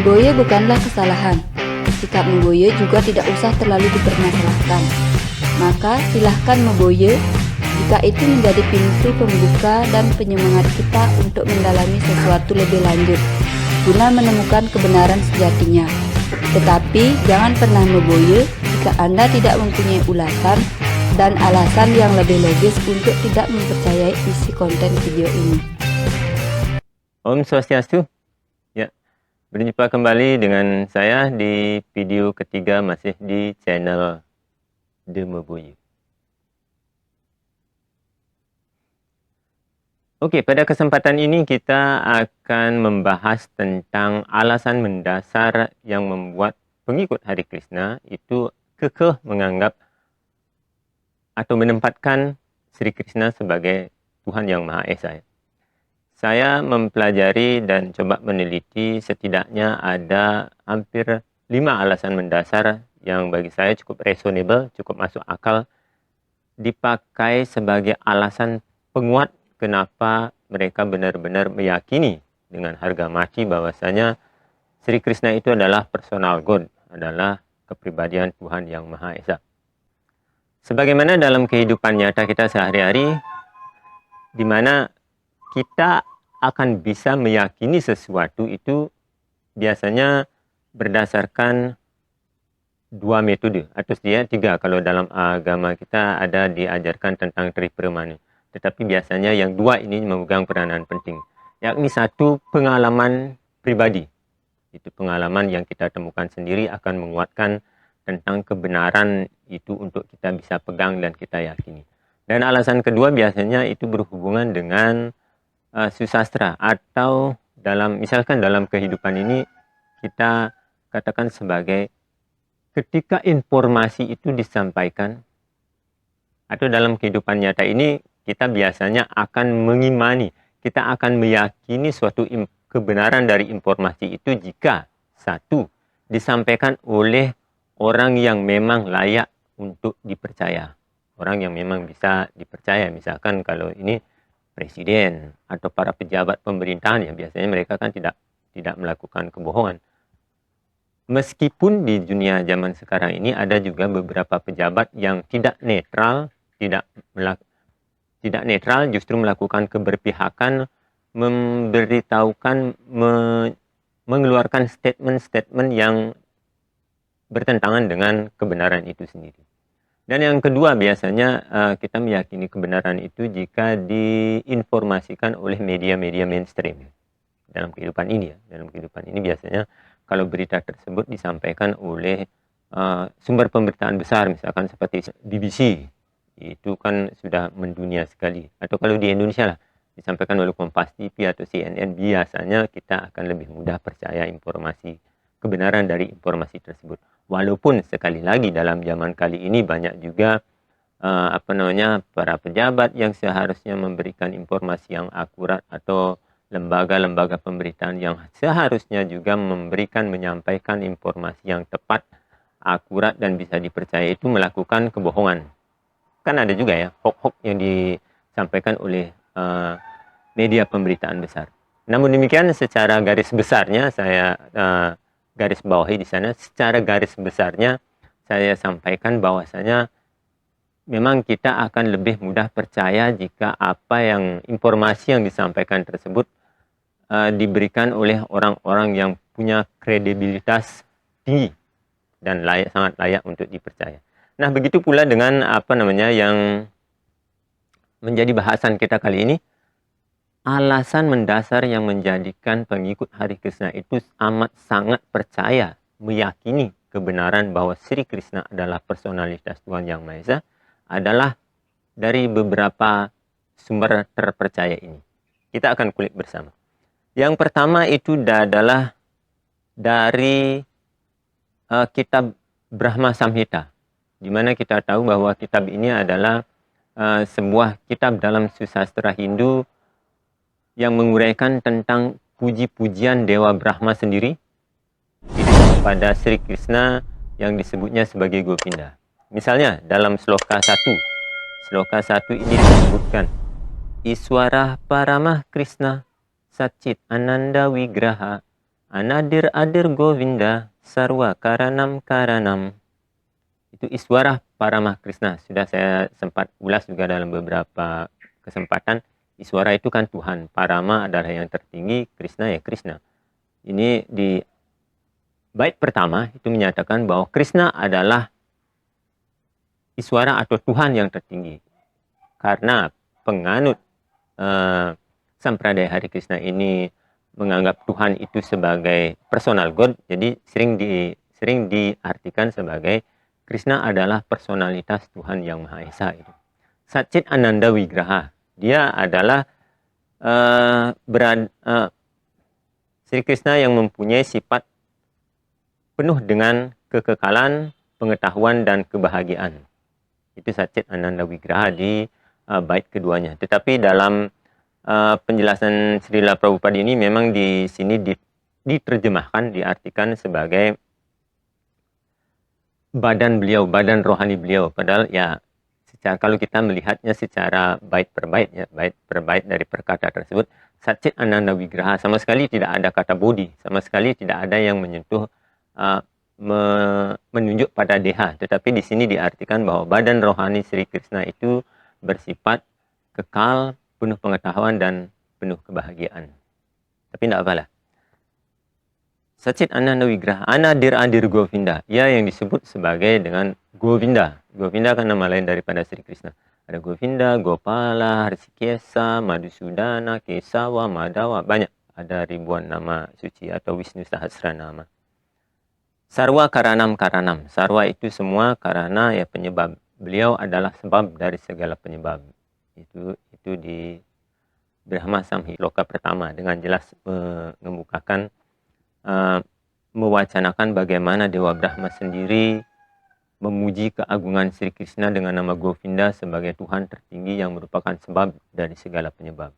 Meboye bukanlah kesalahan. Sikap meboye juga tidak usah terlalu dipermasalahkan. Maka silahkan meboye jika itu menjadi pintu pembuka dan penyemangat kita untuk mendalami sesuatu lebih lanjut guna menemukan kebenaran sejatinya. Tetapi jangan pernah meboye jika Anda tidak mempunyai ulasan dan alasan yang lebih logis untuk tidak mempercayai isi konten video ini. Om Swastiastu. Ya, berjumpa kembali dengan saya di video ketiga masih di channel The Meboye. Oke, pada kesempatan ini kita akan membahas tentang alasan mendasar yang membuat pengikut Hare Krishna itu kekeh menganggap atau menempatkan Sri Krishna sebagai Tuhan Yang Maha Esa. Saya mempelajari dan coba meneliti setidaknya ada hampir 5 alasan mendasar yang bagi saya cukup reasonable, cukup masuk akal, dipakai sebagai alasan penguat kenapa mereka benar-benar meyakini dengan harga mati bahwasanya Sri Krishna itu adalah personal God, adalah kepribadian Tuhan Yang Maha Esa. Sebagaimana dalam kehidupan nyata kita sehari-hari, di mana kita akan bisa meyakini sesuatu itu biasanya berdasarkan 2 metode, atau setidaknya 3 kalau dalam agama kita ada diajarkan tentang Triparamana. Tetapi biasanya yang 2 ini memegang peranan penting, yakni 1 pengalaman pribadi. Itu pengalaman yang kita temukan sendiri akan menguatkan tentang kebenaran itu untuk kita bisa pegang dan kita yakini. Dan alasan kedua biasanya itu berhubungan dengan susastra, atau misalkan dalam kehidupan ini kita katakan sebagai ketika informasi itu disampaikan, atau dalam kehidupan nyata ini kita biasanya akan mengimani, kita akan meyakini suatu kebenaran dari informasi itu jika 1 disampaikan oleh orang yang memang layak untuk dipercaya, orang yang memang bisa dipercaya. Misalkan kalau ini presiden atau para pejabat pemerintahan, ya biasanya mereka kan tidak melakukan kebohongan. Meskipun di dunia zaman sekarang ini ada juga beberapa pejabat yang tidak netral, tidak netral, justru melakukan keberpihakan, memberitahukan, mengeluarkan statement-statement yang bertentangan dengan kebenaran itu sendiri. Dan yang kedua biasanya kita meyakini kebenaran itu jika diinformasikan oleh media-media mainstream. Dalam kehidupan ini biasanya kalau berita tersebut disampaikan oleh sumber pemberitaan besar, misalkan seperti BBC, itu kan sudah mendunia sekali. Atau kalau di Indonesia lah, disampaikan oleh Kompas TV atau CNN, biasanya kita akan lebih mudah percaya kebenaran dari informasi tersebut. Walaupun sekali lagi dalam zaman kali ini banyak juga para pejabat yang seharusnya memberikan informasi yang akurat, atau lembaga-lembaga pemberitaan yang seharusnya juga menyampaikan informasi yang tepat, akurat dan bisa dipercaya itu melakukan kebohongan. Kan ada juga ya hoax yang disampaikan oleh media pemberitaan besar. Namun demikian secara garis besarnya saya garis bawahi di sana, secara garis besarnya saya sampaikan bahwasanya memang kita akan lebih mudah percaya jika informasi yang disampaikan tersebut diberikan oleh orang-orang yang punya kredibilitas tinggi dan sangat layak untuk dipercaya. Nah, begitu pula dengan yang menjadi bahasan kita kali ini, alasan mendasar yang menjadikan pengikut Hare Krishna itu amat sangat percaya, meyakini kebenaran bahwa Sri Krishna adalah personalitas Tuhan Yang Maha Esa adalah dari beberapa sumber terpercaya ini. Kita akan kulik bersama. Yang pertama itu adalah dari kitab Brahma Samhita, di mana kita tahu bahwa kitab ini adalah sebuah kitab dalam susastra Hindu yang menguraikan tentang puji-pujian Dewa Brahma sendiri pada Sri Krishna yang disebutnya sebagai Gopinda. Misalnya dalam sloka 1 ini disebutkan Iswara Paramah Krishna Satchit Ananda Wigraha Anadir adir Govinda sarwa karanam karanam. Itu Iswara Parama Krishna. Sudah saya sempat ulas juga dalam beberapa kesempatan. Iswara itu kan Tuhan. Parama adalah yang tertinggi. Krishna ya Krishna. Ini di bait pertama itu menyatakan bahwa Krishna adalah Iswara atau Tuhan yang tertinggi. Karena penganut Sampradaya Hari Krishna ini menganggap Tuhan itu sebagai personal God, jadi sering diartikan sebagai Krishna adalah personalitas Tuhan yang Maha Esa itu. Satchit Ananda Wigraha, dia adalah Sri Krishna yang mempunyai sifat penuh dengan kekekalan, pengetahuan dan kebahagiaan. Itu Satchit Ananda Wigraha di bait keduanya. Tetapi dalam penjelasan Srila Prabhupada ini memang di sini diterjemahkan, diartikan sebagai badan beliau, badan rohani beliau. Padahal ya kalau kita melihatnya secara bait per bait, ya, bait per bait dari perkata tersebut, Satchit Ananda Wigraha sama sekali tidak ada kata bodi, sama sekali tidak ada yang menyentuh menunjuk pada deha. Tetapi di sini diartikan bahwa badan rohani Sri Krishna itu bersifat kekal, penuh pengetahuan dan penuh kebahagiaan. Tapi tidak apalah. Satchit Ananda Wigraha, Anadir Adir Govinda. Ia yang disebut sebagai dengan Govinda. Govinda kan nama lain daripada Sri Krishna. Ada Govinda, Gopala, Hrishikesa, Madhusudana, Kesawa, Madhawa. Banyak. Ada ribuan nama suci atau Wisnu Sahasranama. Sarwa Karanam Karanam. Sarwa itu semua karena ya penyebab. Beliau adalah sebab dari segala penyebab. Itu di Brahma Samhita Loka pertama dengan jelas mengemukakan, mewacanakan bagaimana Dewa Brahma sendiri memuji keagungan Sri Krishna dengan nama Govinda sebagai Tuhan tertinggi yang merupakan sebab dari segala penyebab.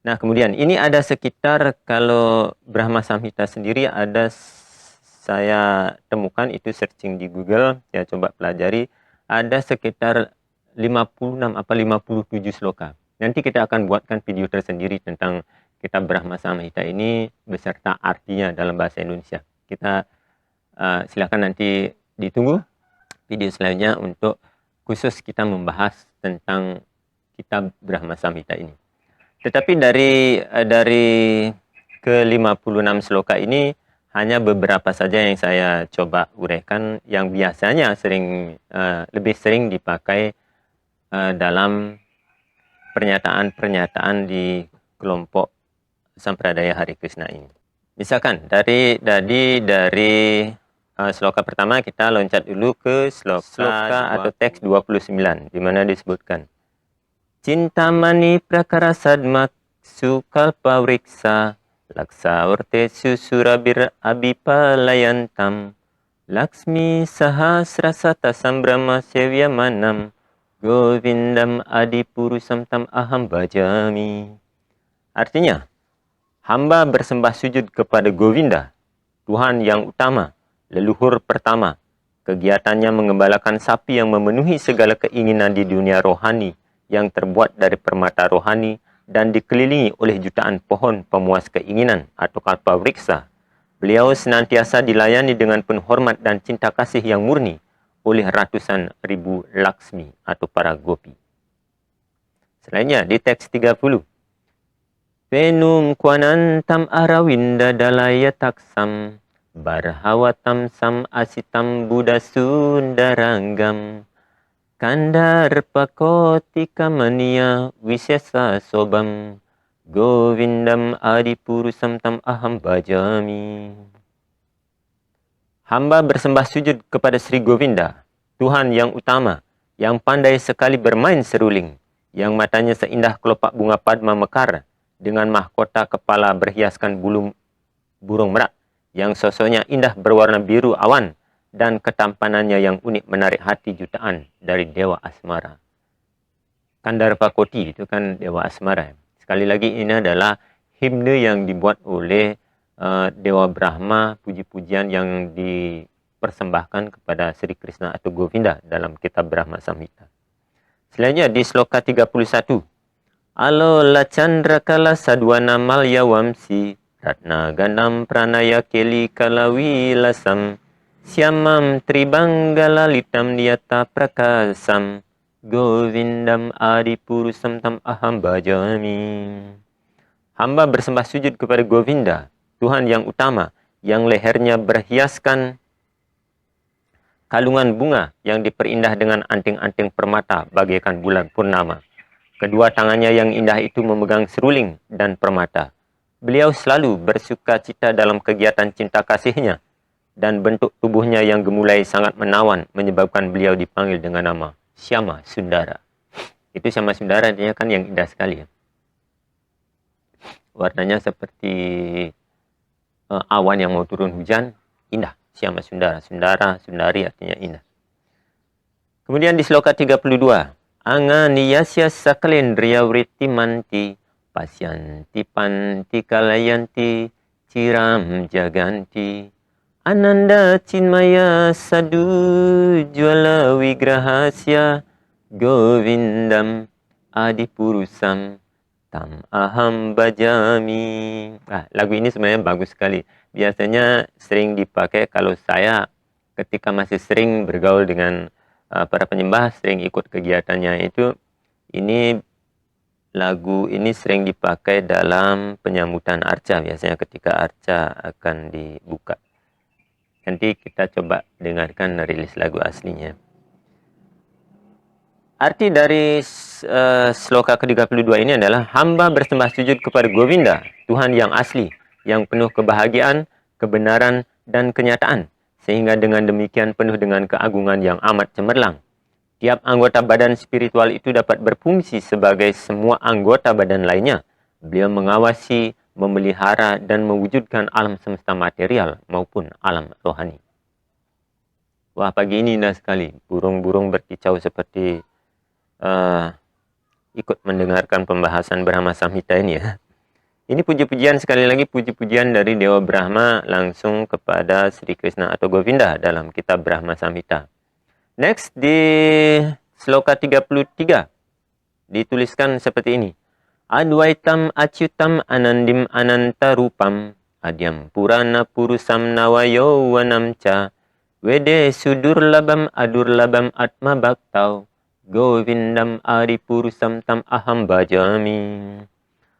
Nah kemudian ini ada sekitar, kalau Brahma Samhita sendiri ada, saya temukan itu searching di Google, saya coba pelajari, ada sekitar 56 apa 57 sloka. Nanti kita akan buatkan video tersendiri tentang kitab Brahma Samhita ini beserta artinya dalam bahasa Indonesia. Kita silakan nanti ditunggu video selanjutnya untuk khusus kita membahas tentang kitab Brahma Samhita ini. Tetapi dari ke-56 sloka ini hanya beberapa saja yang saya coba uraikan yang biasanya lebih sering dipakai dalam pernyataan-pernyataan di kelompok Sampradaya Hari Krishna ini. Misalkan dari sloka pertama kita loncat dulu ke sloka atau teks 29 di mana disebutkan Cintamani prakara sadmak sukalpa wriksa laksa orte susurabir abipalayantam Laksmi sahasrasata sambrama sevyamanam Govindam adipurusam tam aham bhajami. Artinya, hamba bersembah sujud kepada Govinda, Tuhan yang utama, leluhur pertama. Kegiatannya mengembalakan sapi yang memenuhi segala keinginan di dunia rohani yang terbuat dari permata rohani dan dikelilingi oleh jutaan pohon pemuas keinginan atau kalpa wriksa. Beliau senantiasa dilayani dengan penuh hormat dan cinta kasih yang murni oleh ratusan ribu Laksmi atau para gopi. Selainnya di teks 30. Penum kwanantam arawinda dalaya taksam barhawatam sam asitam buddha sundaranggam kandar pakotika mania wisesa sobam Govindam adipurusam tam aham bhajami. Hamba bersembah sujud kepada Sri Govinda, Tuhan yang utama, yang pandai sekali bermain seruling, yang matanya seindah kelopak bunga padma mekar, dengan mahkota kepala berhiaskan bulu burung merak, yang sosoknya indah berwarna biru awan, dan ketampanannya yang unik menarik hati jutaan dari Dewa Asmara. Kandarpakoti itu kan Dewa Asmara. Sekali lagi ini adalah himne yang dibuat oleh Dewa Brahma, puji-pujian yang dipersembahkan kepada Sri Krishna atau Govinda dalam kitab Brahma Samhita. Selanjutnya di sloka 31. Alo la chandra kala sadwana malya wamsi Ratna Gandam Pranaya Keli Kalawi Lasam Syamam Tribanggalalitam Niyata Prakasam Govindam Adipurusam Tam Aham Bhajami. Hamba bersembah sujud kepada Govinda, Tuhan yang utama, yang lehernya berhiaskan kalungan bunga yang diperindah dengan anting-anting permata bagaikan bulan purnama. Kedua tangannya yang indah itu memegang seruling dan permata. Beliau selalu bersuka cita dalam kegiatan cinta kasihnya, dan bentuk tubuhnya yang gemulai sangat menawan menyebabkan beliau dipanggil dengan nama Syama Sundara. Itu Syama Sundara artinya kan yang indah sekali ya. Warnanya seperti awan yang mau turun hujan, indah. Syama Sundara, Sundara, Sundari artinya indah. Kemudian di sloka 32, Anganiyasya sakalendriya vritti manti pasyanti panti kalayanti ciram jaganti Ananda Cinmaya Sadu Jwala Wigrahasya Govindam Adipurusam Tam Aham Bhajami. Lagu ini sebenarnya bagus sekali. Biasanya sering dipakai kalau saya ketika masih sering bergaul dengan para penyembah, sering ikut kegiatannya itu. Ini lagu ini sering dipakai dalam penyambutan arca, biasanya ketika arca akan dibuka. Nanti kita coba dengarkan rilis lagu aslinya. Arti dari sloka ke-32 ini adalah hamba bersembah sujud kepada Govinda, Tuhan yang asli, yang penuh kebahagiaan, kebenaran, dan kenyataan. Sehingga dengan demikian penuh dengan keagungan yang amat cemerlang. Tiap anggota badan spiritual itu dapat berfungsi sebagai semua anggota badan lainnya. Beliau mengawasi, memelihara, dan mewujudkan alam semesta material maupun alam rohani. Wah, pagi ini indah sekali. Burung-burung berkicau seperti ikut mendengarkan pembahasan Brahma Samhita ini ya. Ini puji-pujian, sekali lagi puji-pujian dari Dewa Brahma langsung kepada Sri Krishna atau Govinda dalam kitab Brahma Samhita. Next di sloka 33 dituliskan seperti ini. Adwaitam acyutam anandim anantarupam adyam purana purusam nawayo wanamca wede sudurlabam adurlabam atma bhaktau Govindam Adipurusam Tam Aham Bhajami.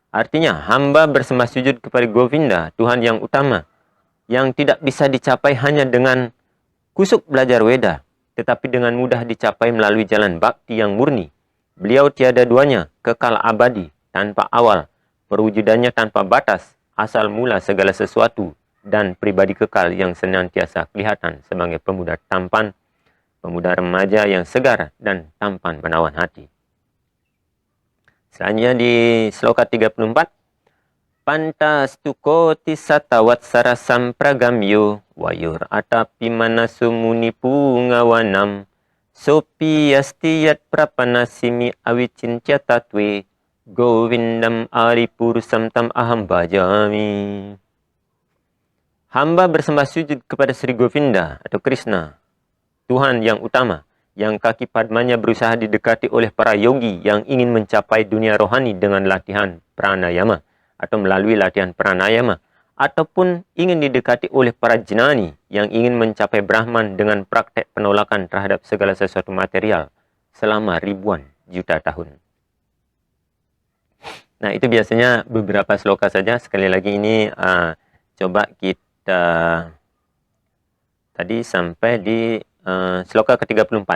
Artinya, hamba bersembah sujud kepada Govinda, Tuhan yang utama, yang tidak bisa dicapai hanya dengan kusuk belajar Weda, tetapi dengan mudah dicapai melalui jalan bakti yang murni. Beliau tiada duanya, kekal abadi, tanpa awal, perwujudannya tanpa batas, asal mula segala sesuatu, dan pribadi kekal yang senantiasa kelihatan sebagai pemuda tampan, pemuda remaja yang segar dan tampan menawan hati. Selanjutnya di sloka 34. Pantastuko tisata watsara sampragamyo wayur atapi manasu munipu ngawanam sopi yastiyat prapanasimi awicinca tatwe Govindam Adipurusam Tam Aham Bhajami. Hamba bersembah sujud kepada Sri Govinda atau Krishna, Tuhan yang utama, yang kaki padmanya berusaha didekati oleh para yogi yang ingin mencapai dunia rohani dengan latihan pranayama atau melalui latihan pranayama, ataupun ingin didekati oleh para jnani yang ingin mencapai Brahman dengan praktek penolakan terhadap segala sesuatu material selama ribuan juta tahun. Nah, itu biasanya beberapa sloka saja. Sekali lagi ini coba kita tadi sampai di sloka ke-34.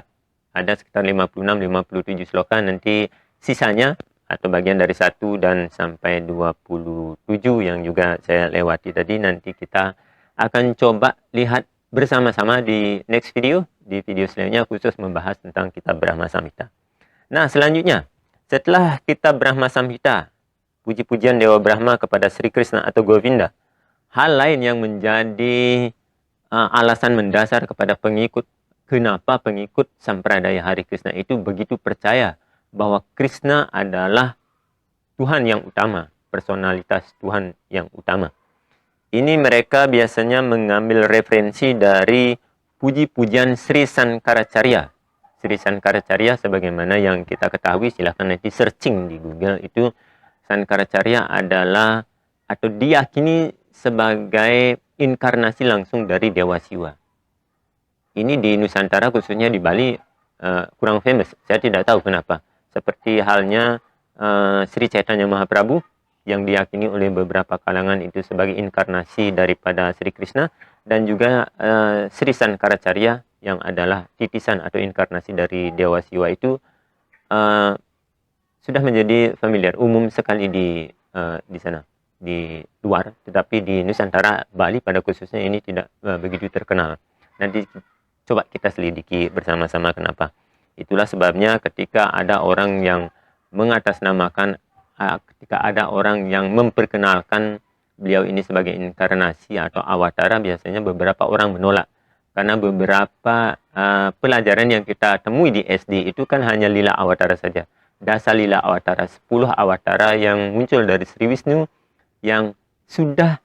Ada sekitar 56-57 sloka. Nanti sisanya atau bagian dari 1 dan sampai 27 yang juga saya lewati tadi, nanti kita akan coba lihat bersama-sama di next video. Di video selanjutnya khusus membahas tentang kitab Brahma Samhita. Nah, selanjutnya setelah kitab Brahma Samhita, puji-pujian Dewa Brahma kepada Sri Krishna atau Govinda, hal lain yang menjadi alasan mendasar kepada pengikut, kenapa pengikut Sampradaya Hari Krishna itu begitu percaya bahwa Krishna adalah Tuhan yang utama, personalitas Tuhan yang utama. Ini mereka biasanya mengambil referensi dari puji-pujian Sri Sankaracarya. Sri Sankaracarya sebagaimana yang kita ketahui, silahkan nanti searching di Google itu. Sankaracarya adalah atau diyakini sebagai inkarnasi langsung dari Dewa Siwa. Ini di Nusantara, khususnya di Bali, kurang famous. Saya tidak tahu kenapa. Seperti halnya Sri Chaitanya Mahaprabhu, yang diyakini oleh beberapa kalangan itu sebagai inkarnasi daripada Sri Krishna, dan juga Sri Sankaracarya yang adalah titisan atau inkarnasi dari Dewa Siwa itu sudah menjadi familiar, umum sekali di sana, di luar, tetapi di Nusantara, Bali pada khususnya ini tidak begitu terkenal. Nanti coba kita selidiki bersama-sama kenapa. Itulah sebabnya ketika ada orang yang mengatasnamakan, ketika ada orang yang memperkenalkan beliau ini sebagai inkarnasi atau awatara, biasanya beberapa orang menolak. Karena beberapa pelajaran yang kita temui di SD itu kan hanya lila awatara saja. Dasa lila awatara, 10 awatara yang muncul dari Sri Wisnu, yang sudah,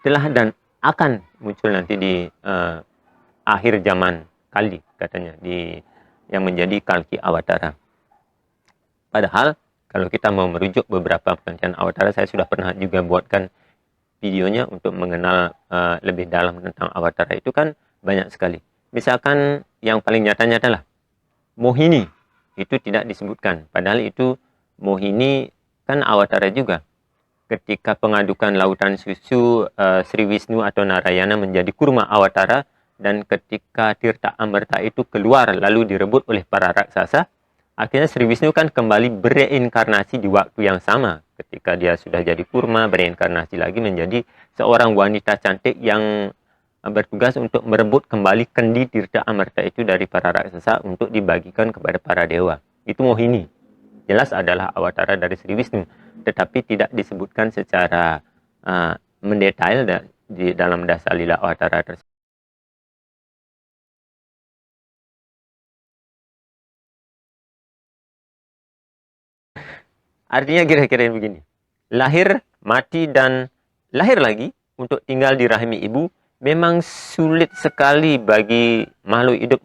telah dan akan muncul nanti di akhir zaman kali, katanya, yang menjadi Kalki Awatara. Padahal kalau kita mau merujuk beberapa penelitian awatara, saya sudah pernah juga buatkan videonya untuk mengenal lebih dalam tentang awatara itu kan banyak sekali. Misalkan yang paling nyata-nyata lah, Mohini itu tidak disebutkan, padahal itu Mohini kan awatara juga. Ketika pengadukan lautan susu, Sri Wisnu atau Narayana menjadi kurma awatara, dan ketika Tirta Amerta itu keluar lalu direbut oleh para raksasa, akhirnya Sri Wisnu kan kembali bereinkarnasi di waktu yang sama. Ketika dia sudah jadi kurma, bereinkarnasi lagi menjadi seorang wanita cantik yang bertugas untuk merebut kembali kendi Tirta Amerta itu dari para raksasa untuk dibagikan kepada para dewa. Itu Mohini. Jelas adalah awatara dari Sri Wisnu, tetapi tidak disebutkan secara mendetail di dalam dasa lila awatara tersebut. Artinya kira-kira begini. Lahir, mati, dan lahir lagi untuk tinggal di rahim ibu memang sulit sekali bagi makhluk hidup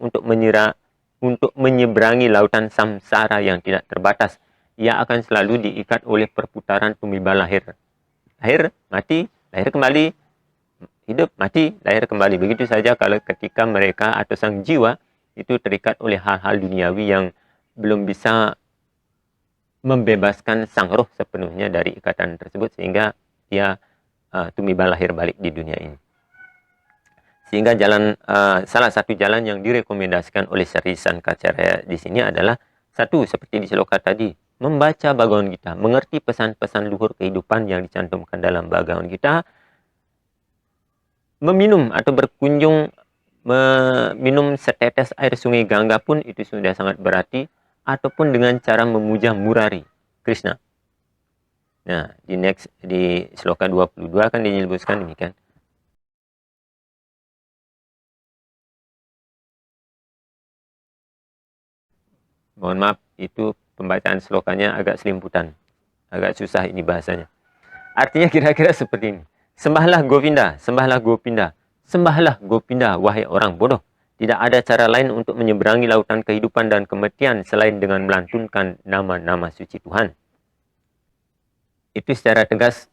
untuk menyeberangi lautan samsara yang tidak terbatas. Ia akan selalu diikat oleh perputaran tumiba lahir. Lahir, mati, lahir kembali, hidup, mati, lahir kembali. Begitu saja kalau ketika mereka atau sang jiwa itu terikat oleh hal-hal duniawi yang belum bisa membebaskan sang roh sepenuhnya dari ikatan tersebut, sehingga dia tumiba lahir balik di dunia ini. Sehingga salah satu jalan yang direkomendasikan oleh Sri Sankaracarya di sini adalah satu, seperti di sloka tadi, membaca Bhagavad Gita, mengerti pesan-pesan luhur kehidupan yang dicantumkan dalam Bhagavad Gita, meminum atau berkunjung meminum setetes air sungai Gangga pun itu sudah sangat berarti, ataupun dengan cara memuja Murari, Krishna. Nah, di sloka 22 kan dinyebutkan demikian. Mohon maaf, itu pembacaan slokanya agak selimputan. Agak susah ini bahasanya. Artinya kira-kira seperti ini. Sembahlah Govinda, sembahlah Gopinda, sembahlah Gopinda, wahai orang bodoh. Tidak ada cara lain untuk menyeberangi lautan kehidupan dan kematian selain dengan melantunkan nama-nama suci Tuhan. Itu secara tegas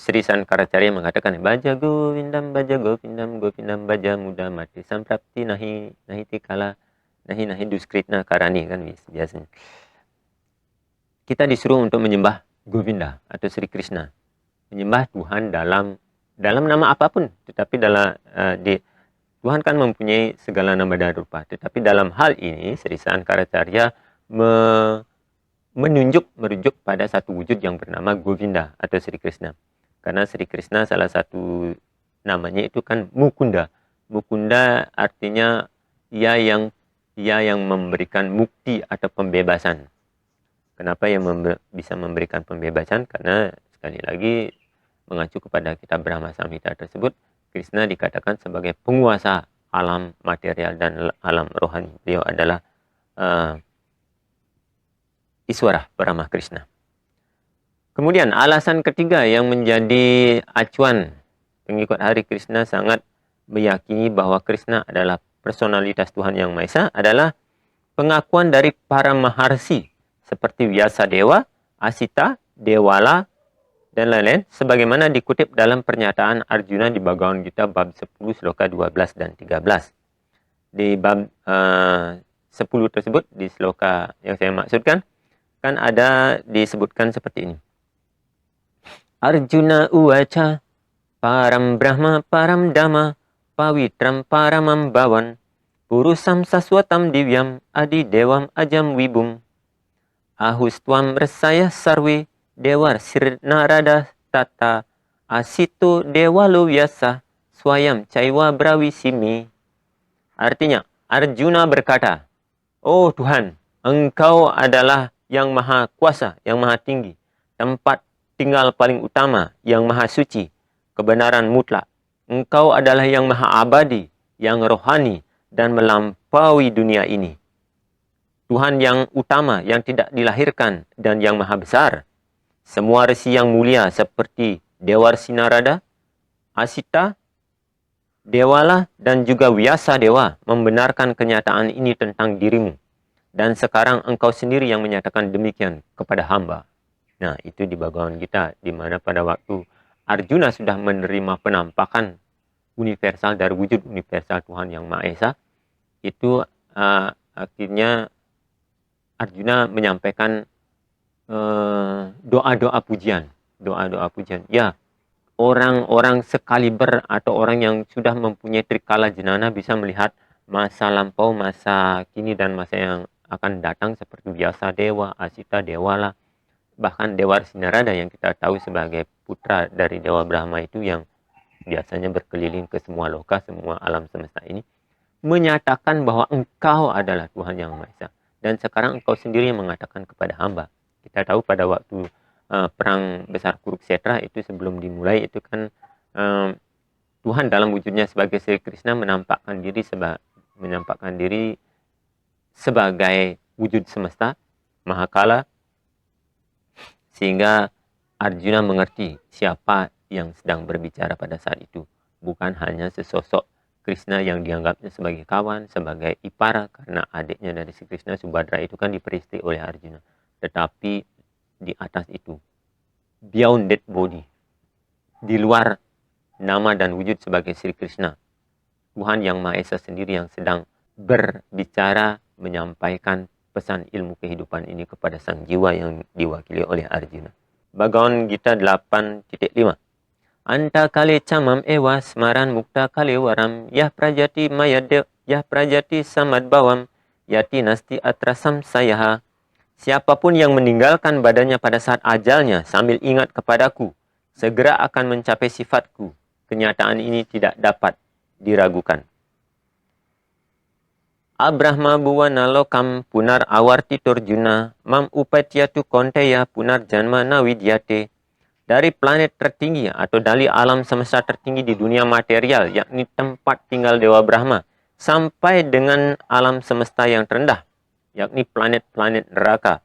Sri Sankaracarya mengatakan, Baja Govindam, Govindam, Baja Muda Mati, Samprapti Nahi Tikala, Nahi Duskritna Karani, kan biasanya. Kita disuruh untuk menyembah Govinda atau Sri Krishna. Menyembah Tuhan dalam nama apapun, tetapi Tuhan kan mempunyai segala nama dan rupa. Tetapi dalam hal ini, Sri Sankaracarya merujuk pada satu wujud yang bernama Govinda atau Sri Krishna. Karena Sri Krishna salah satu namanya itu kan Mukunda. Mukunda artinya ia yang memberikan mukti atau pembebasan. Kenapa ia bisa memberikan pembebasan? Karena sekali lagi mengacu kepada kitab Brahma Samhita tersebut, Krishna dikatakan sebagai penguasa alam material dan alam rohani. Beliau adalah Iswara Brahma Krishna. Kemudian alasan ketiga yang menjadi acuan pengikut Hari Krishna sangat meyakini bahwa Krishna adalah personalitas Tuhan Yang Maha Esa adalah pengakuan dari para maharsi seperti Vyasadeva, Asita, Dewala, dan lain-lain, sebagaimana dikutip dalam pernyataan Arjuna di Bhagavad Gita bab 10 sloka 12 dan 13. Di bab 10 tersebut, di sloka yang saya maksudkan, kan ada disebutkan seperti ini. Arjuna uwaca param brahma param dhamma pawitram paramam bhavan purusam saswatam divyam adi dewam ajam wibum ahustwam resaya sarwe dewar sirnarada tata asito dewalo vyasa swayam caiwa brawisimi. Artinya, Arjuna berkata, "Oh Tuhan, Engkau adalah yang maha kuasa, yang maha tinggi, tempat tinggal paling utama, yang maha suci, kebenaran mutlak. Engkau adalah yang maha abadi, yang rohani, dan melampaui dunia ini. Tuhan yang utama, yang tidak dilahirkan, dan yang maha besar. Semua resi yang mulia seperti Dewarsi Narada, Asita, Dewala, dan juga Vyasa Dewa membenarkan kenyataan ini tentang dirimu. Dan sekarang engkau sendiri yang menyatakan demikian kepada hamba." Nah, itu di Bhagavad Gita, di mana pada waktu Arjuna sudah menerima penampakan universal dari wujud universal Tuhan Yang Maha Esa, itu akhirnya Arjuna menyampaikan doa-doa pujian. Doa-doa pujian. Ya, orang-orang sekaliber atau orang yang sudah mempunyai trikala jenana bisa melihat masa lampau, masa kini, dan masa yang akan datang seperti Vyasa Dewa, Asita, Dewala, bahkan Dewarsi Narada yang kita tahu sebagai putra dari Dewa Brahma itu yang biasanya berkeliling ke semua loka, semua alam semesta ini, menyatakan bahwa engkau adalah Tuhan Yang Maha Esa. Dan sekarang engkau sendiri yang mengatakan kepada hamba. Kita tahu pada waktu perang besar Kurukshetra itu sebelum dimulai itu kan Tuhan dalam wujudnya sebagai Sri Krishna menampakkan diri sebagai wujud semesta Mahakala, sehingga Arjuna mengerti siapa yang sedang berbicara pada saat itu. Bukan hanya sesosok Krishna yang dianggapnya sebagai kawan, sebagai ipara, karena adiknya dari si Krishna, Subhadra, itu kan diperisti oleh Arjuna. Tetapi di atas itu, beyond that body, di luar nama dan wujud sebagai Sri Krishna, Tuhan Yang Maha Esa sendiri yang sedang berbicara, menyampaikan pesan ilmu kehidupan ini kepada sang jiwa yang diwakili oleh Arjuna. Bhagavad Gita 8.5. Anta kale camam ewa smaran mukta kale waram yah prajati mayade yah prajati samad bawam yati nasti atrasam sayaha. Siapapun yang meninggalkan badannya pada saat ajalnya sambil ingat kepadaku, segera akan mencapai sifatku. Kenyataan ini tidak dapat diragukan. Abrahma buwana lokam punar awarti turjuna mam upatyatu konteya punar janma nawidyate. Dari planet tertinggi atau dari alam semesta tertinggi di dunia material, yakni tempat tinggal Dewa Brahma, sampai dengan alam semesta yang terendah, yakni planet-planet neraka.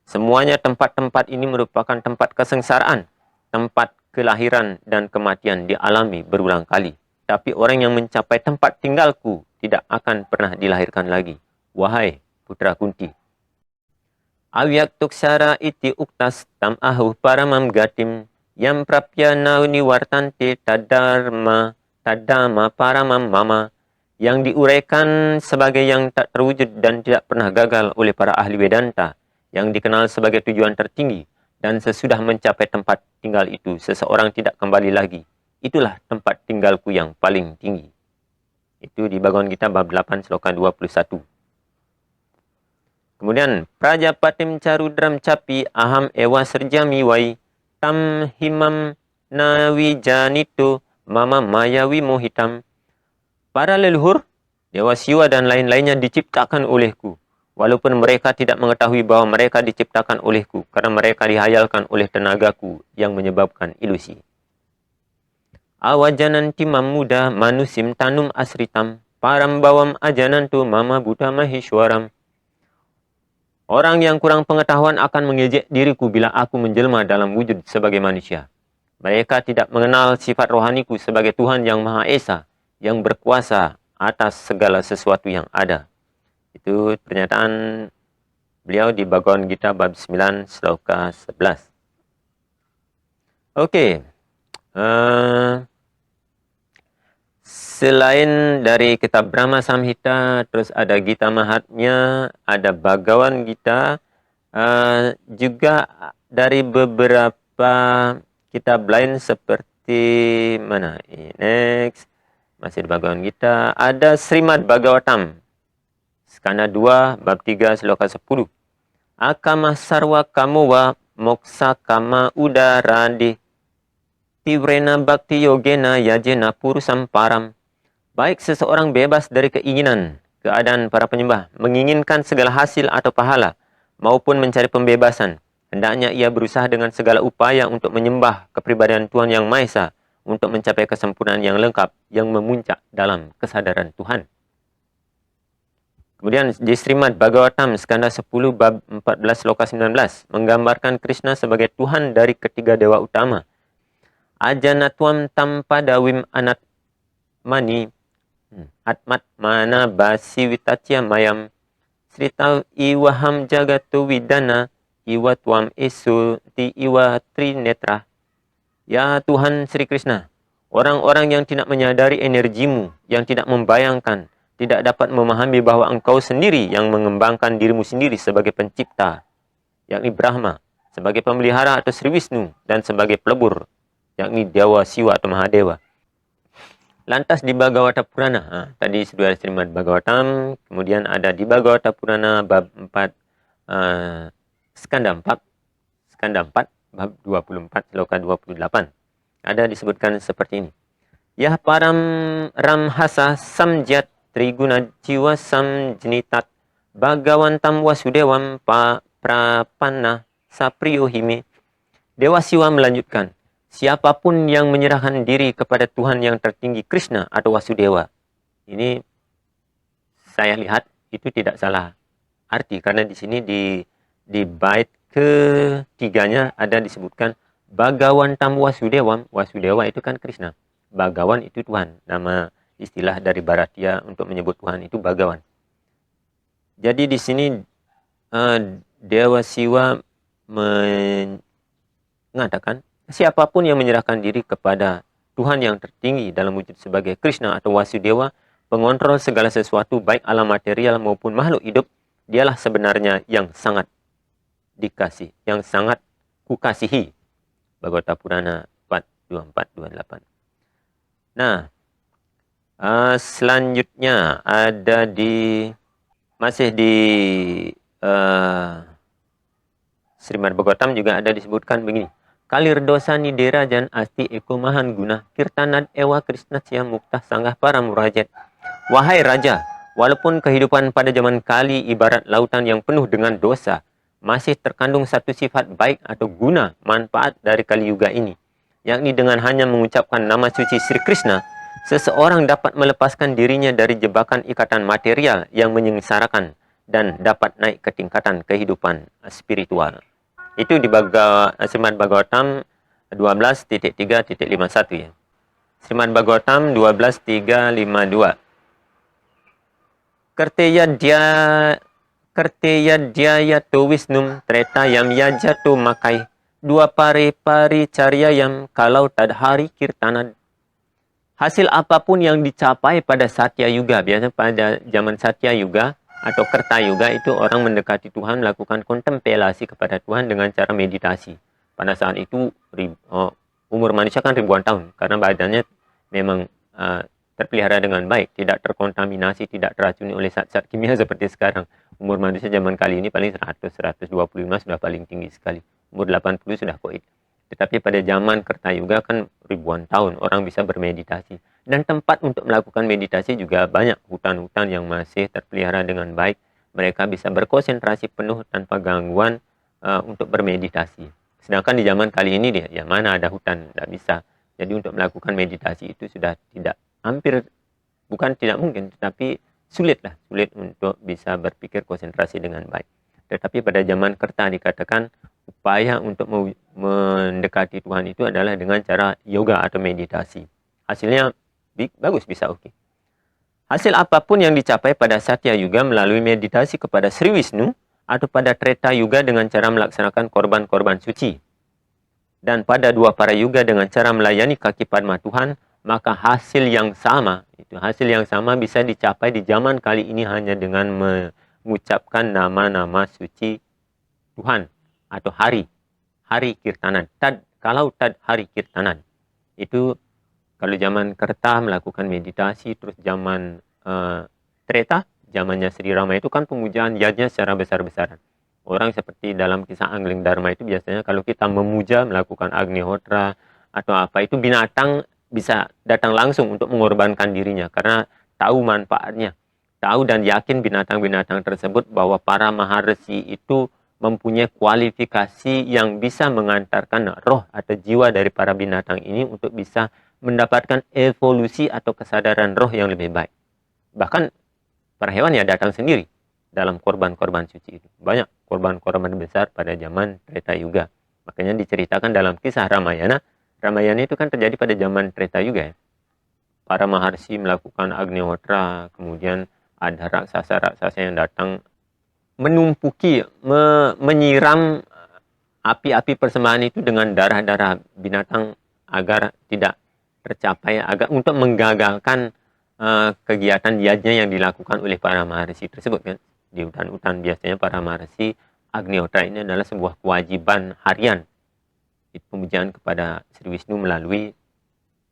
Semuanya tempat-tempat ini merupakan tempat kesengsaraan, tempat kelahiran dan kematian dialami berulang kali. Tapi orang yang mencapai tempat tinggalku tidak akan pernah dilahirkan lagi. Wahai putra Kunti. Awyak tuksara iti uktas tam ahu paramam gatim yam prapya nauni wartante tadama paramam mama, yang diuraikan sebagai yang tak terwujud dan tidak pernah gagal oleh para ahli Vedanta, yang dikenal sebagai tujuan tertinggi, dan sesudah mencapai tempat tinggal itu seseorang tidak kembali lagi. Itulah tempat tinggalku yang paling tinggi. Itu di Bhagavad Gita bab 8 sloka 21. Kemudian Prajapatim carudram capi aham ewa serjami wai tam himam nawijanitu mama mayawi mohitam. Para leluhur, Dewa Siwa dan lain-lainnya diciptakan olehku, walaupun mereka tidak mengetahui bahwa mereka diciptakan olehku, karena mereka dihayalkan oleh tenagaku yang menyebabkan ilusi. Awajananti mamuda manusim tanum asritam param bawam ajanantu mama buddha mahishwaram. Orang yang kurang pengetahuan akan mengejek diriku bila aku menjelma dalam wujud sebagai manusia. Mereka tidak mengenal sifat rohaniku sebagai Tuhan Yang Maha Esa, yang berkuasa atas segala sesuatu yang ada. Itu pernyataan beliau di Bhagavad Gita bab 9 sloka 11. Oke. Selain dari kitab Brahma Samhita, terus ada Gita Mahatmya, ada Bhagawan Gita, juga dari beberapa kitab lain seperti mana? Next, masih di Bhagawan Gita, ada Srimad Bhagavatam, skanda 2, bab 3, sloka 10. Akama sarwa kamuwa moksa kama udaradi tivrena bhakti yogena yajena purusam param. Baik seseorang bebas dari keinginan, keadaan para penyembah, menginginkan segala hasil atau pahala, maupun mencari pembebasan. Hendaknya ia berusaha dengan segala upaya untuk menyembah kepribadian Tuhan Yang Maha Esa, untuk mencapai kesempurnaan yang lengkap, yang memuncak dalam kesadaran Tuhan. Kemudian di Srimad Bhagavatam, skanda 10, bab 14, sloka 19, menggambarkan Krishna sebagai Tuhan dari ketiga dewa utama. Ajanatwam tampadawim anat mani atmat mana basi witacya mayam sritaw iwaham jagatu widana iwatwam isu ti iwa trinetra. Ya Tuhan Sri Krishna, orang-orang yang tidak menyadari energimu, yang tidak membayangkan, tidak dapat memahami bahwa engkau sendiri yang mengembangkan dirimu sendiri sebagai pencipta, yakni Brahma, sebagai pemelihara atau Sri Wisnu, dan sebagai pelebur, yakni Dewa Siwa atau Mahadewa. Lantas di Bhagavata Purana, tadi sudah ada Srimad Bhagavatam, kemudian ada di Bhagavata Purana bab 4, skanda 4, bab 24, sloka 28. Ada disebutkan seperti ini. Yah param ramhasa samjat triguna jiwa samjnitat bhagavantam wasudewam prapanna sapriyohime. Dewa Siwa melanjutkan, siapapun yang menyerahkan diri kepada Tuhan yang tertinggi Krishna atau Wasudewa. Ini saya lihat itu tidak salah arti, karena di sini di bait ketiganya ada disebutkan Bhagavantam Wasudewam. Wasudewa itu kan Krishna. Bhagawan itu Tuhan. Nama istilah dari Bharatiya untuk menyebut Tuhan itu Bhagawan. Jadi di sini Dewa Siwa mengatakan, siapapun yang menyerahkan diri kepada Tuhan yang tertinggi dalam wujud sebagai Krishna atau Wasudewa, pengontrol segala sesuatu baik alam material maupun makhluk hidup, dialah sebenarnya yang sangat dikasih, yang sangat kukasihi. Bhagavata Purana 4:24-28. Nah, selanjutnya ada masih di Srimad Bhagavatam juga ada disebutkan begini. Kalir dosa nidera jan asti eko mahan guna kirtanad ewa Krishna siya muktah sanggah para murajat. Wahai raja, walaupun kehidupan pada zaman kali ibarat lautan yang penuh dengan dosa, masih terkandung satu sifat baik atau guna manfaat dari kali yuga ini, yakni dengan hanya mengucapkan nama suci Sri Krishna, seseorang dapat melepaskan dirinya dari jebakan ikatan material yang menyengsarakan dan dapat naik ke tingkatan kehidupan spiritual. Itu di Srimad Bhagavatam 12.3.51 ya. Srimad Bhagavatam 12.352. Kerteya dhyayatu wisnum treta yam yajatu makai dua pari carya yam kalau tadhari kirtanad. Hasil apapun yang dicapai pada Satya Yuga, biasanya pada zaman Satya Yuga atau Kerta Yuga itu orang mendekati Tuhan, melakukan kontemplasi kepada Tuhan dengan cara meditasi. Pada saat itu umur manusia kan ribuan tahun, karena badannya memang terpelihara dengan baik, tidak terkontaminasi, tidak teracuni oleh zat-zat kimia seperti sekarang. Umur manusia zaman kali ini paling 100-125 sudah paling tinggi sekali. Umur 80 sudah koid. Tetapi pada zaman Kerta Yuga kan ribuan tahun orang bisa bermeditasi. Dan tempat untuk melakukan meditasi juga banyak. Hutan-hutan yang masih terpelihara dengan baik. Mereka bisa berkonsentrasi penuh tanpa gangguan untuk bermeditasi. Sedangkan di zaman kali ini ya mana ada hutan, tidak bisa. Jadi untuk melakukan meditasi itu sudah tidak, hampir, bukan tidak mungkin, tetapi sulit untuk bisa berpikir konsentrasi dengan baik. Tetapi pada zaman Kerta dikatakan upaya untuk mendekati Tuhan itu adalah dengan cara yoga atau meditasi. Hasilnya bagus, bisa oke. Hasil apapun yang dicapai pada Satya Yuga melalui meditasi kepada Sri Wisnu atau pada Treta Yuga dengan cara melaksanakan korban-korban suci. dan pada dua para yuga dengan cara melayani kaki Padma Tuhan, maka hasil yang sama bisa dicapai di zaman kali ini hanya dengan mengucapkan nama-nama suci Tuhan atau hari Kirtanan. Kalau hari Kirtanan itu, kalau zaman Kerta melakukan meditasi, terus zaman Treta, zamannya Sri Rama itu kan pemujaan yajna secara besar-besaran. Orang seperti dalam kisah Angling Dharma itu biasanya kalau kita memuja, melakukan Agnihotra atau apa, itu binatang bisa datang langsung untuk mengorbankan dirinya karena tahu manfaatnya. Tahu dan yakin binatang-binatang tersebut bahwa para maharsi itu mempunyai kualifikasi yang bisa mengantarkan roh atau jiwa dari para binatang ini untuk bisa mendapatkan evolusi atau kesadaran roh yang lebih baik. Bahkan para hewan ya datang sendiri dalam korban-korban suci itu. Banyak korban-korban besar pada zaman Treta Yuga. Makanya diceritakan dalam kisah Ramayana. Ramayana itu kan terjadi pada zaman Treta Yuga ya. Para maharsi melakukan Agnihotra, kemudian ada raksasa-raksasa yang datang menumpuki, menyiram api-api persembahan itu dengan darah-darah binatang agar tidak tercapai, agar untuk menggagalkan kegiatan yajna yang dilakukan oleh para maharsi tersebut kan. Di hutan-hutan biasanya para maharsi, Agnihotra ini adalah sebuah kewajiban harian. Pemujaan kepada Sri Wisnu melalui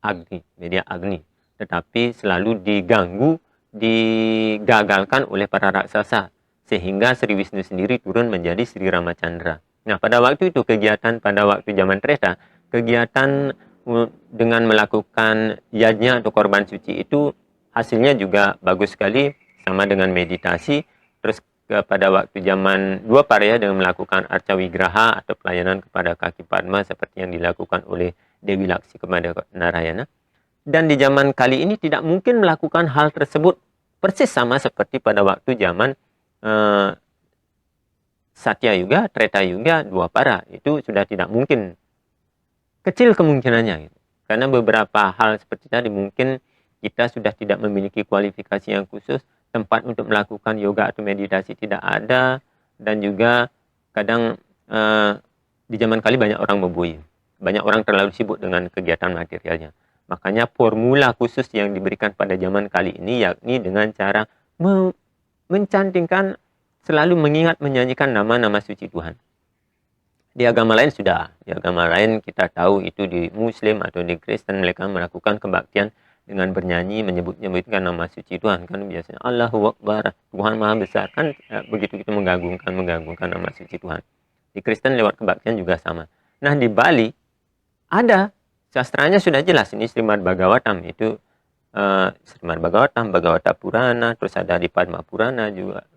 Agni, media Agni. Tetapi selalu diganggu, digagalkan oleh para raksasa. Sehingga Sri Wisnu sendiri turun menjadi Sri Ramacandra. Nah, pada waktu itu kegiatan, pada waktu zaman Treta, kegiatan dengan melakukan yajna atau korban suci itu hasilnya juga bagus sekali, sama dengan meditasi. Terus pada waktu zaman dua parya dengan melakukan arca wigraha atau pelayanan kepada kaki Padma seperti yang dilakukan oleh Dewi Laksi kepada Narayana. Dan di zaman kali ini tidak mungkin melakukan hal tersebut persis sama seperti pada waktu zaman Satya Yuga, Treta Yuga, dua para. Itu sudah tidak mungkin. Kecil kemungkinannya. Gitu. Karena beberapa hal seperti tadi mungkin kita sudah tidak memiliki kualifikasi yang khusus, tempat untuk melakukan yoga atau meditasi tidak ada, dan juga kadang di zaman kali banyak orang membui. Banyak orang terlalu sibuk dengan kegiatan materialnya. Makanya formula khusus yang diberikan pada zaman kali ini yakni dengan cara mencantingkan, selalu mengingat, menyanyikan nama-nama suci Tuhan. Di agama lain sudah, di agama lain kita tahu itu di Muslim atau di Kristen mereka melakukan kebaktian dengan bernyanyi, menyebutkan nama suci Tuhan kan biasanya Allahu Akbar, Tuhan Maha Besar kan, begitu kita menggagungkan nama suci Tuhan. Di Kristen lewat kebaktian juga sama. Nah di Bali ada sastranya sudah jelas, ini Srimad Bhagavatam itu Srimad Bhagavatam, Bhagavata Purana, terus ada di Padma Purana juga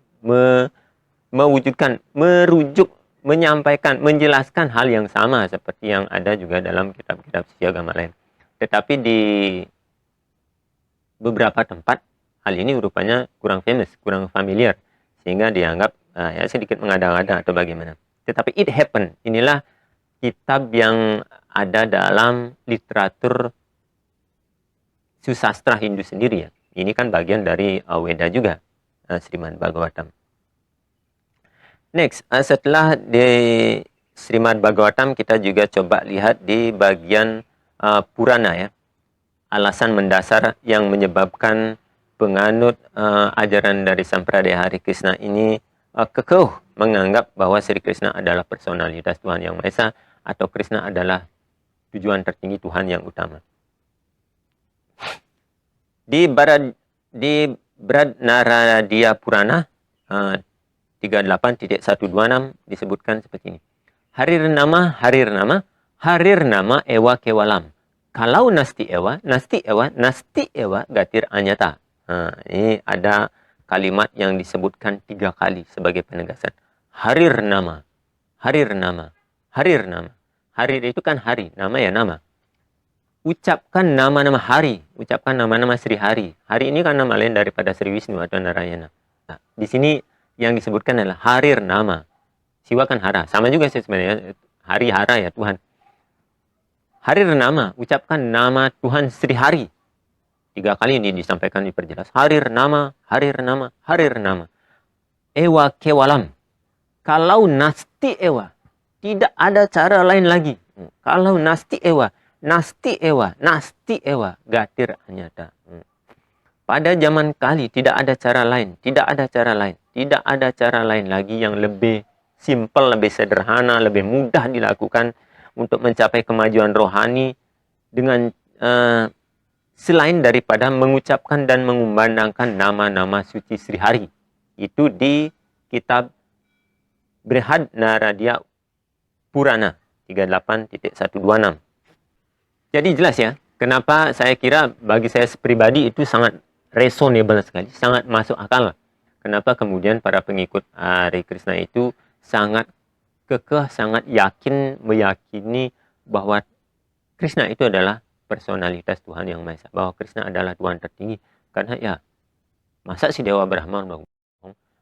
mewujudkan, merujuk, menyampaikan, menjelaskan hal yang sama seperti yang ada juga dalam kitab-kitab suci agama lain. Tetapi di beberapa tempat hal ini rupanya kurang famous, kurang familiar, sehingga dianggap ya sedikit mengada-ngada atau bagaimana. Tetapi it happen. Inilah kitab yang ada dalam literatur susastra Hindu sendiri ya. Ini kan bagian dari Weda juga, Srimad Bhagavatam. Next, setelah di Srimad Bhagavatam kita juga coba lihat di bagian Purana ya. Alasan mendasar yang menyebabkan penganut ajaran dari Sampradaya Hari Krishna ini kekeh menganggap bahwa Sri Krishna adalah personalitas Tuhan Yang Maha Esa atau Krishna adalah tujuan tertinggi Tuhan yang utama. Di Bradnaradia Purana 38.126 disebutkan seperti ini. Harirnama ewa kewalam. Kalau nasti ewa gatir anyata. Ini ada kalimat yang disebutkan 3 kali sebagai penegasan. Harir nama. Harir itu kan hari, nama ya nama. Ucapkan nama-nama hari, ucapkan nama-nama Sri Hari. Hari ini kan nama lain daripada Sri Wisnu atau Narayana. Nah, di sini yang disebutkan adalah harir nama. Siwa kan hara, sama juga sih sebenarnya. Hari hara ya Tuhan. Harir nama, ucapkan nama Tuhan Sri Hari. 3 kali ini disampaikan, diperjelas. Harir nama. Ewa kewalam. Kalau nasti ewa, tidak ada cara lain lagi. Kalau nasti ewa, gatir anyata. Pada zaman kali tidak ada cara lain lagi yang lebih simple, lebih sederhana, lebih mudah dilakukan untuk mencapai kemajuan rohani dengan selain daripada mengucapkan dan mengumandangkan nama-nama suci Sri Hari. Itu di kitab Brihad Naradia Purana 38.126. Jadi jelas ya, kenapa saya kira bagi saya pribadi itu sangat reasonable sekali, sangat masuk akal. Kenapa kemudian para pengikut Hare Krishna itu sangat kekeh, sangat meyakini bahwa Krishna itu adalah personalitas Tuhan Yang Maha Esa, bahwa Krishna adalah Tuhan tertinggi. Karena ya, masa si Dewa Brahma bohong?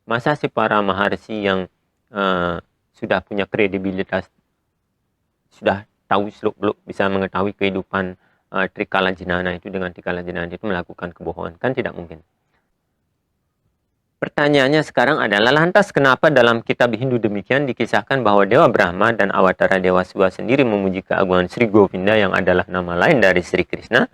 Masa si para maharsi yang sudah punya kredibilitas, sudah tahu seluk-beluk, bisa mengetahui kehidupan Trikala Jenana itu dengan Trikala Jenana itu melakukan kebohongan? Kan tidak mungkin. Pertanyaannya sekarang adalah, lantas kenapa dalam kitab Hindu demikian dikisahkan bahwa Dewa Brahma dan Awatara Dewa Siwa sendiri memuji keagungan Sri Govinda yang adalah nama lain dari Sri Krishna,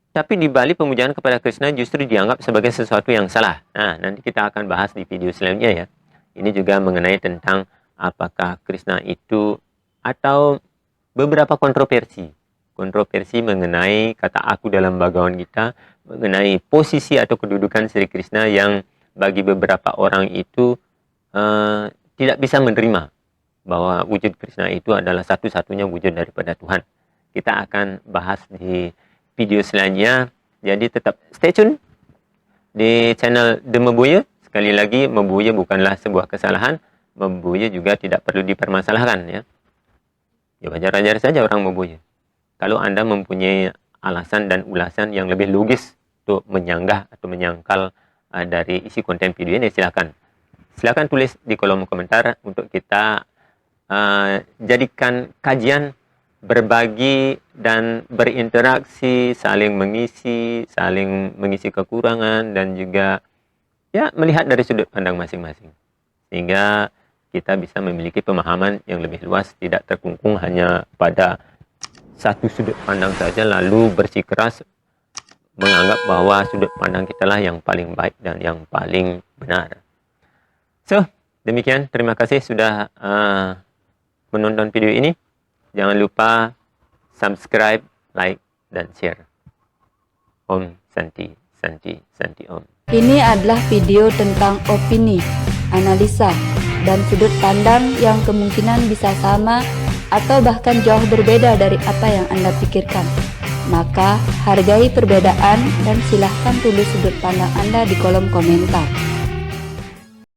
tapi di balik pemujaan kepada Krishna justru dianggap sebagai sesuatu yang salah? Nah, nanti kita akan bahas di video selanjutnya ya. Ini juga mengenai tentang apakah Krishna itu, atau beberapa kontroversi mengenai kata aku dalam Bhagavad Gita, mengenai posisi atau kedudukan Sri Krishna yang bagi beberapa orang itu tidak bisa menerima bahwa wujud Krishna itu adalah satu-satunya wujud daripada Tuhan. Kita akan bahas di video selanjutnya, jadi tetap stay tune di channel The Meboya. Sekali lagi, Meboya bukanlah sebuah kesalahan, Meboya juga tidak perlu dipermasalahkan ya. Ya wajar-wajar saja orang Meboya. Kalau Anda mempunyai alasan dan ulasan yang lebih logis untuk menyanggah atau menyangkal dari isi konten video ini, silakan tulis di kolom komentar untuk kita jadikan kajian, berbagi dan berinteraksi, saling mengisi kekurangan, dan juga ya melihat dari sudut pandang masing-masing, sehingga kita bisa memiliki pemahaman yang lebih luas, tidak terkungkung hanya pada satu sudut pandang saja lalu bersikeras menganggap bahwa sudut pandang kita lah yang paling baik dan yang paling benar. So, demikian. Terima kasih sudah menonton video ini. Jangan lupa subscribe, like, dan share. Om Santi, Santi, Santi Om. Ini adalah video tentang opini, analisa, dan sudut pandang yang kemungkinan bisa sama atau bahkan jauh berbeda dari apa yang Anda pikirkan. Maka hargai perbedaan dan silahkan tulis sudut pandang Anda di kolom komentar.